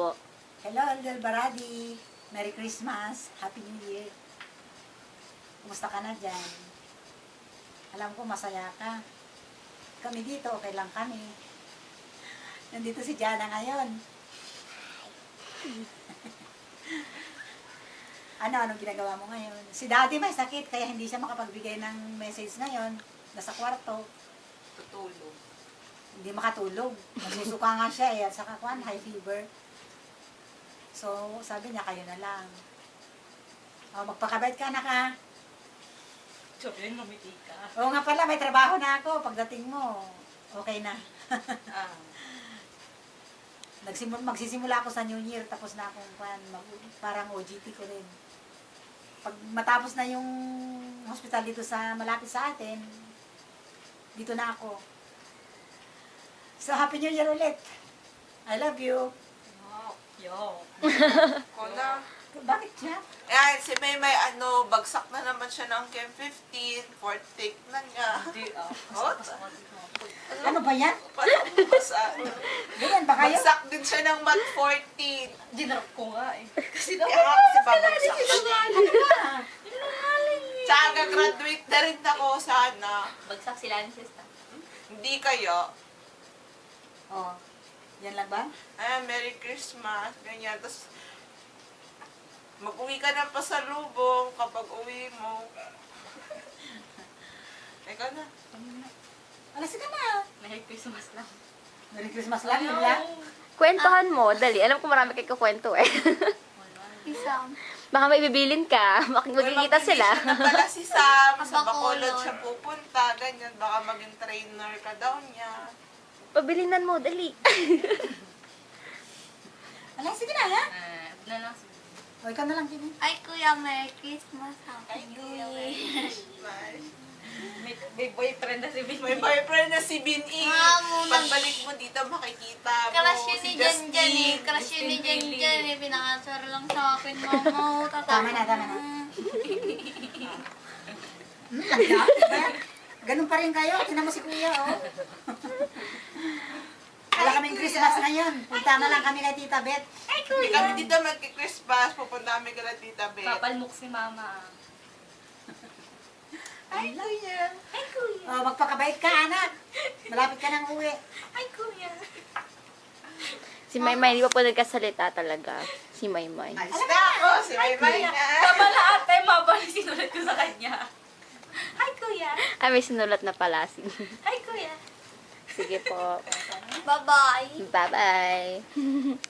po. Hello, Elder Baradi. Merry Christmas. Happy New Year. Kumusta ka na dyan? Alam ko masaya ka. Kami dito, okay lang kami. Nandito si Jana ngayon. Anong ginagawa mo ngayon? Si Daddy may sakit, kaya hindi siya makapagbigay ng message ngayon. Nasa kwarto. Tutulog. Hindi makatulog. Nagsusuka nga siya at saka high fever. So, sabi niya, kayo na lang. Magpakabait ka, anak ha. Sabi rin, lumiti ka. Oo nga pala, may trabaho na ako. Pagdating mo, okay na. Magsisimula ako sa New Year, tapos na akong parang OJT ko rin. Pag matapos na yung hospital dito sa malapit sa atin, dito na ako. So, Happy New Year ulit. I love you. Yo. Kona. Bakit siya? Ayan, si Maymay, bagsak na naman siya ng Chem 15. Fourth take na niya. Hindi, What? Ano ba yan? Paano mo basa? Ganyan ba kayo? Bagsak din siya ng Math 14. Dinarap ko nga eh. Kasi Kaya nga, kasi babagsak ka niya. Tsaka graduate na rin ako sana. bagsak sila ni sister. Hindi kayo. Oh, yan lang ba? Ayan, Merry Christmas. Ganyan. Tapos, mag-uwi ka ng pasalubong kapag uwi mo. Ikaw na. Alas ka na. Merry Christmas lang. Merry Christmas lang, yun lang. Kwentuhan mo, dali. Alam ko marami kayo kukwento eh. Isang. Baka may bibilin ka. Magkikita sila. Mag-imbisyon na pala si Sam. Sa Bacolod. Bacolod siya pupunta. Ganyan. Baka maging trainer ka daw niya. Pabilinan mo, dali. Alas ka na, ha? Na lang si O, ikaw na lang, Kimi. Ay, Kuya, Merry Christmas. Happy New Kuya, Year. may boyfriend na si Bin. May boyfriend na si Bin E. Muna- Pagbalik mo dito, makikita mo Crush yun si ni Jan Jan eh. Justin. Crush yun ni Jan Justin Jan eh. Pinakansar lang sa akin, mama. Tama na, tama na. Diba? Ganun pa rin kayo. Tinan mo si Kuya, oh. Wala kaming Christmas ngayon. Punta na lang kami kay Tita Beth. Hindi kami dito magki-Christmas. Pupunta kami kala Tita Beth. Papalmok si mama. Ay, Kuya. Ay, kuya. Oh, magpakabait ka, anak. Malapit ka nang uwi. Ay, kuya. Si Maymay, di pa po nagkasalita talaga. Si Maymay. Alis na ako. Si Maymay na. Tama na ate, mabalik sinulat ko sa kanya. Hi, kuya. Ay, may sinulat na pala. Hi, kuya. Sige po. Bye-bye. Bye-bye.